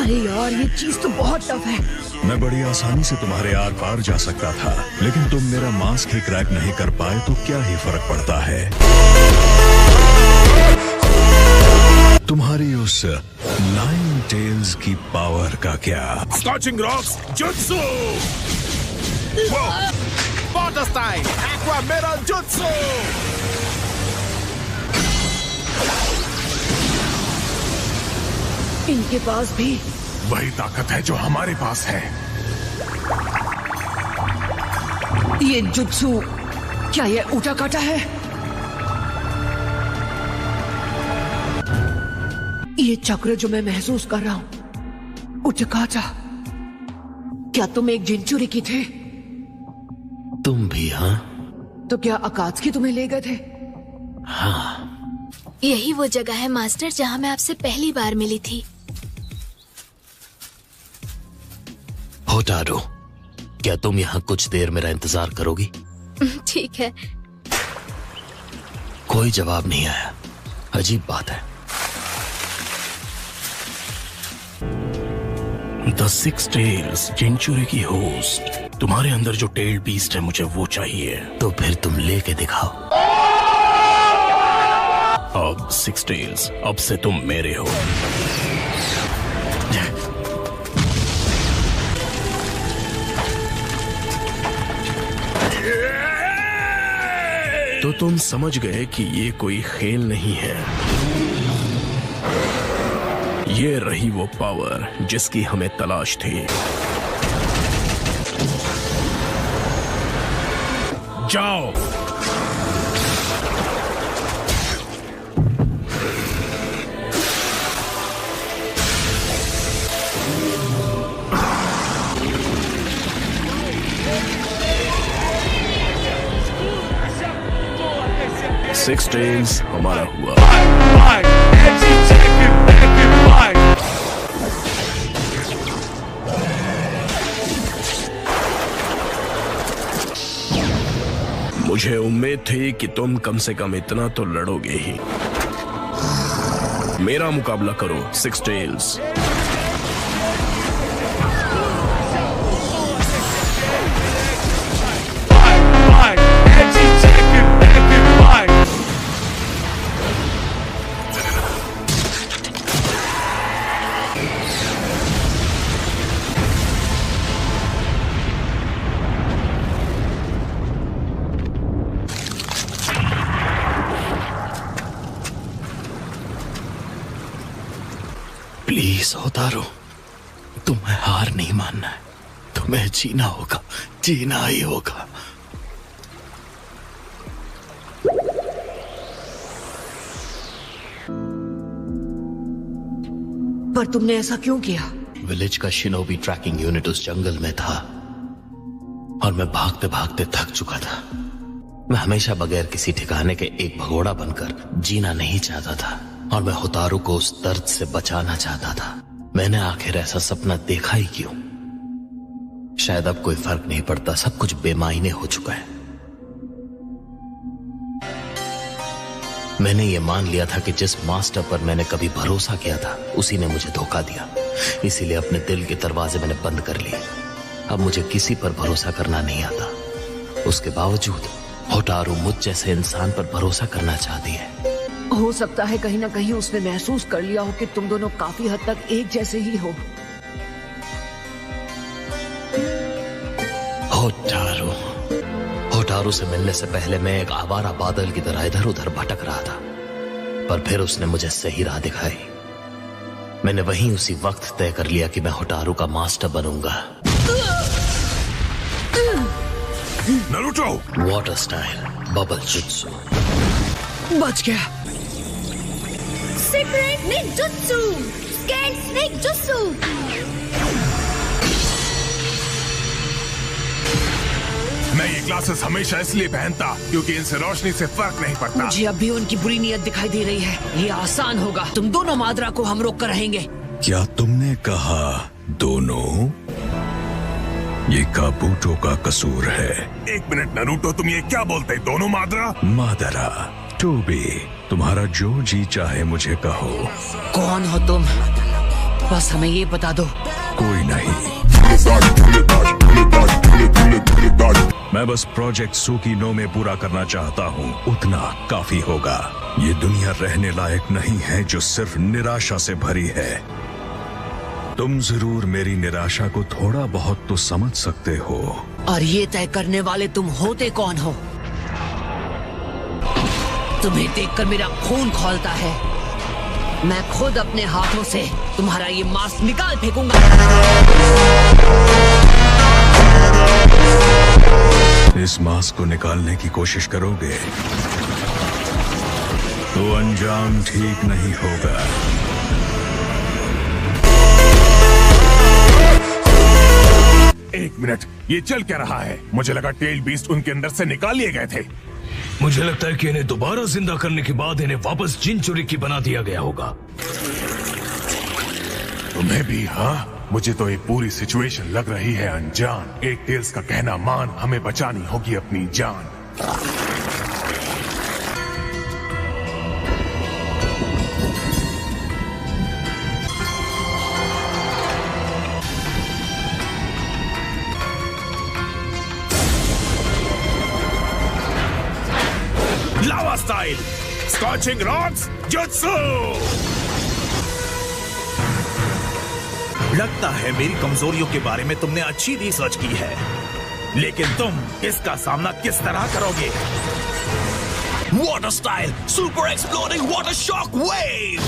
अरे यार, ये चीज तो बहुत टफ है। मैं बड़ी आसानी से तुम्हारे आर पार जा सकता था, लेकिन तुम मेरा मास्क ही क्रैक नहीं कर पाए तो क्या ही फर्क पड़ता है। तुम्हारी उस नाइन टेल्स की पावर का क्या? Scorching rocks jutsu, water style aqua Meryl jutsu. इनके पास भी वही ताकत है जो हमारे पास है। ये जुत्सु, क्या ये ऊटा काटा है? ये चक्र जो मैं महसूस कर रहा हूं, उटकाटा, क्या तुम एक जिंचुरी की थे? तुम भी? हाँ। तो क्या अकात्सुकी तुम्हें ले गए थे? हाँ। यही वो जगह है मास्टर जहाँ मैं आपसे पहली बार मिली थी। होटारू, क्या तुम यहाँ कुछ देर मेरा इंतजार करोगी? ठीक है। कोई जवाब नहीं आया। अजीब बात है। द सिक्स टेल्स जिंचुरी की होस्ट। तुम्हारे अंदर जो टेल बीस्ट है, मुझे वो चाहिए। तो फिर तुम लेके दिखाओ। अब सिक्स टेल्स, अब से तुम मेरे हो। तो तुम समझ गए कि ये कोई खेल नहीं है। ये रही वो पावर जिसकी हमें तलाश थी। जाओ। सिक्स टेल्स हमारा हुआ। मुझे उम्मीद थी कि तुम कम से कम इतना तो लड़ोगे ही। मेरा मुकाबला करो सिक्स टेल्स। प्लीज होतारू, तुम्हें हार नहीं मानना है। तुम्हें जीना होगा, जीना ही होगा। पर तुमने ऐसा क्यों किया? विलेज का शिनोबी ट्रैकिंग यूनिट उस जंगल में था और मैं भागते भागते थक चुका था। मैं हमेशा बगैर किसी ठिकाने के एक भगोड़ा बनकर जीना नहीं चाहता था और मैं होतारू को उस दर्द से बचाना चाहता था। मैंने आखिर ऐसा सपना देखा ही क्यों? शायद अब कोई फर्क नहीं पड़ता, सब कुछ बेमायने हो चुका है। मैंने ये मान लिया था कि जिस मास्टर पर मैंने कभी भरोसा किया था उसी ने मुझे धोखा दिया। इसीलिए अपने दिल के दरवाजे मैंने बंद कर लिए। अब मुझे किसी पर भरोसा करना नहीं आता। उसके बावजूद होटारू मुझ जैसे इंसान पर भरोसा करना चाहती है। हो सकता है कहीं ना कहीं उसने महसूस कर लिया हो कि तुम दोनों काफी हद तक एक जैसे ही हो। होटारू से मिलने से पहले मैं एक आवारा बादल की तरह इधर उधर भटक रहा था, पर फिर उसने मुझे सही राह दिखाई। मैंने वहीं उसी वक्त तय कर लिया कि मैं होटारू का मास्टर बनूंगा। Naruto! Water style bubble jutsu. बच गया। Secret ninjutsu, scan snake jutsu. मैं ये ग्लासेस हमेशा इसलिए पहनता क्योंकि इनसे रोशनी से फर्क नहीं पड़ता। मुझे अब भी उनकी बुरी नीयत दिखाई दे रही है। ये आसान होगा, तुम दोनों माद्रा को हम रोक कर रहेंगे। क्या तुमने कहा दोनों? ये काबूटो का कसूर है। एक मिनट नारुतो, तुम ये क्या बोलते? दोनों माद्रा? मादरा, टोबी, तुम्हारा जो जी चाहे मुझे कहो। कौन हो तुम? बस हमें ये बता दो। कोई नहीं, मैं बस प्रोजेक्ट सुकीनो में पूरा करना चाहता हूँ, उतना काफी होगा। ये दुनिया रहने लायक नहीं है जो सिर्फ निराशा से भरी है। तुम जरूर मेरी निराशा को थोड़ा बहुत तो समझ सकते हो। और ये तय करने वाले तुम होते कौन हो? तुम्हें देखकर मेरा खून खौलता है। मैं खुद अपने हाथों से तुम्हारा ये मास्क निकाल फेंकूंगा। इस मास्क को निकालने की कोशिश करोगे तो अंजाम ठीक नहीं होगा। एक मिनट, ये चल क्या रहा है? मुझे लगा टेल बीस्ट उनके अंदर से निकाल लिए गए थे। मुझे लगता है कि इन्हें दोबारा जिंदा करने के बाद इन्हें वापस जिनचुरी बना दिया गया होगा। तुम्हें भी? हाँ, मुझे तो ये पूरी सिचुएशन लग रही है अनजान। एक टेल्स का कहना मान, हमें बचानी होगी अपनी जान। लावा स्टाइल, स्कॉचिंग रॉड्स, जुत्सु। लगता है मेरी कमजोरियों के बारे में तुमने अच्छी रिसर्च की है, लेकिन तुम इसका सामना किस तरह करोगे? Water style, super exploding water shock wave.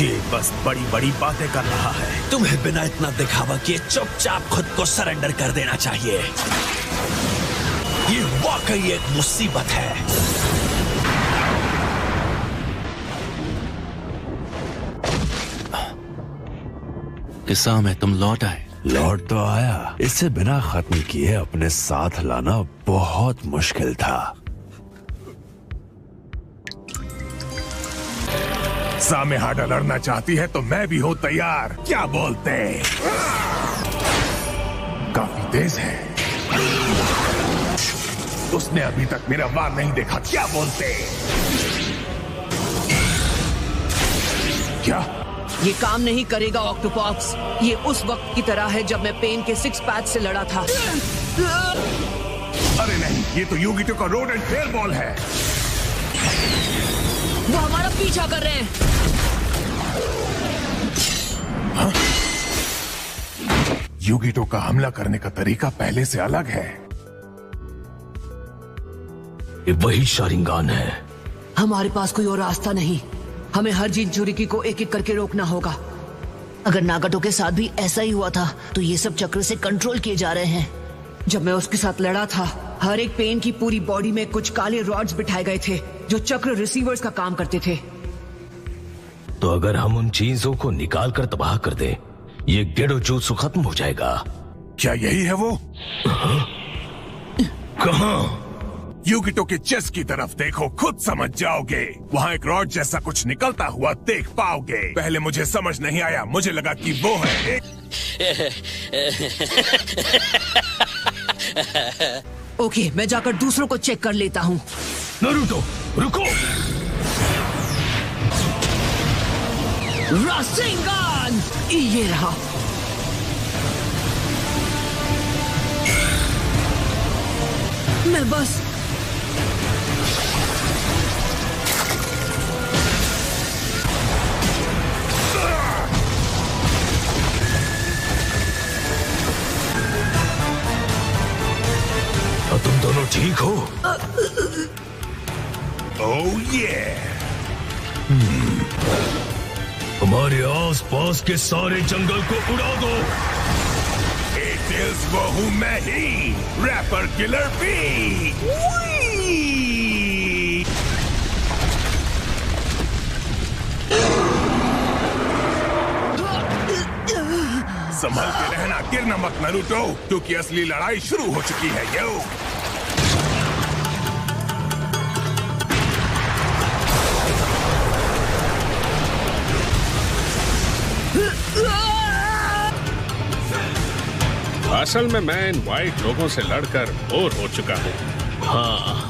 ये बस बड़ी बड़ी बातें कर रहा है। तुम्हें बिना इतना दिखावा किए चुपचाप खुद को सरेंडर कर देना चाहिए। ये वाकई एक मुसीबत है। किस्सा में तुम लौट आए। लौट तो आया, इसे बिना खत्म किए अपने साथ लाना बहुत मुश्किल था। सामे हाडा लड़ना चाहती है तो मैं भी हूँ तैयार। क्या बोलते? काफी तेज है। उसने अभी तक मेरा वार नहीं देखा। क्या बोलते? क्या? ये काम नहीं करेगा ऑक्टोपॉक्स। ये उस वक्त की तरह है जब मैं पेन के 6 पैच से लड़ा था। अरे नहीं, ये तो यूगिटो का रोड एंड फेयर बॉल है। वो हमारा पीछा कर रहे हैं। हाँ? यूगिटो का हमला करने का तरीका पहले से अलग है। ये वही शारिंगान है। हमारे पास कोई और रास्ता नहीं। हमें हर जिनचुरिकी को एक एक करके रोकना होगा। अगर नागाटो के साथ भी ऐसा ही हुआ था तो ये सब चक्र से कंट्रोल किए जा रहे हैं। जब मैं उसके साथ लड़ा था, हर एक पेन की पूरी बॉडी में कुछ काले रॉड्स बिठाए गए थे जो चक्र रिसीवर्स का काम करते थे। तो अगर हम उन चीजों को निकाल कर तबाह कर दे, ये गेडो जुत्सु खत्म हो जाएगा। क्या यही है वो? कहाँ? यूगिटो के चेस्ट की तरफ देखो, खुद समझ जाओगे। वहाँ एक रॉड जैसा कुछ निकलता हुआ देख पाओगे। पहले मुझे समझ नहीं आया, मुझे लगा कि वो है एक। ओके, मैं जाकर दूसरों को चेक कर लेता हूँ। नारुतो, रुको। रासेंगान! ये रहा। मैं बस तुम दोनों ठीक हो? ओह ये हमारे आस-पास के सारे जंगल को उड़ा दो। एक टेल्स वो हूँ मैं ही, रैपर किलर बी। संभल के रहना, गिरना मत नारुतो, क्योंकि असली लड़ाई शुरू हो चुकी है। यो असल में मैं इन व्हाइट लोगों से लड़कर बोर हो चुका हूँ। हाँ,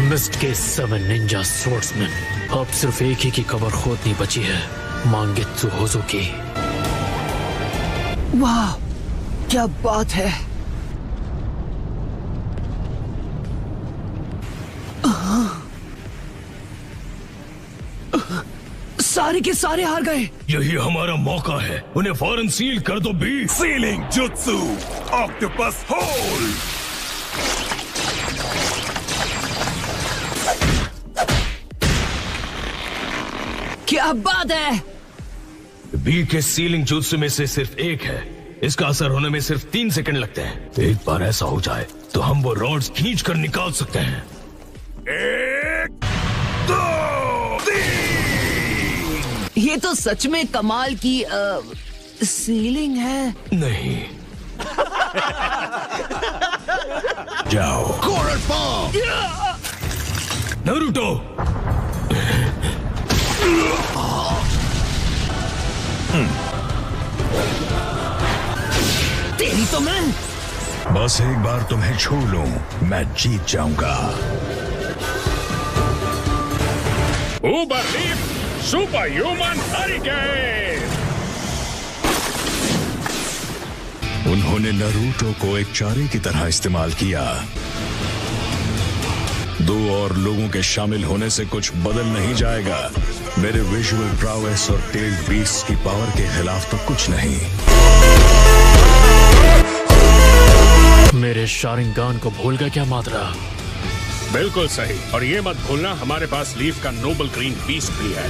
मिस्ट के 7 निंजा स्वॉर्ड्समैन। अब सिर्फ एक ही की कबर खोदनी बची है, मांगेत्सु होजो की। वाह, क्या बात है। सारे के सारे हार गए। यही हमारा मौका है, उन्हें फौरन सील कर दो बी। सीलिंग जुत्सु, ऑक्टोपस होल। क्या बात है। बी के सीलिंग जुत्सु में से सिर्फ एक है, इसका असर होने में सिर्फ 3 सेकंड लगते हैं। एक बार ऐसा हो जाए तो हम वो रॉड्स खींच कर निकाल सकते हैं। 1, 2, 3। ये तो सच में कमाल की सीलिंग है। नहीं। जाओ। Coral form. नारुतो। तेरी तो मैं। बस एक बार तुम्हें छू लूं, मैं जीत जाऊंगा। उबर लीफ सुपर ह्यूमन हरिकेन। उन्होंने नारुतो को एक चारे की तरह इस्तेमाल किया। 2 और लोगों के शामिल होने से कुछ बदल नहीं जाएगा। मेरे विजुअल प्रावेस और टेल्ड बीस्ट की पावर के खिलाफ तो कुछ नहीं। मेरे शारिंगान को भूल गया क्या मात्रा? बिल्कुल सही, और ये मत भूलना हमारे पास लीफ का नोबल ग्रीन बीस्ट भी है।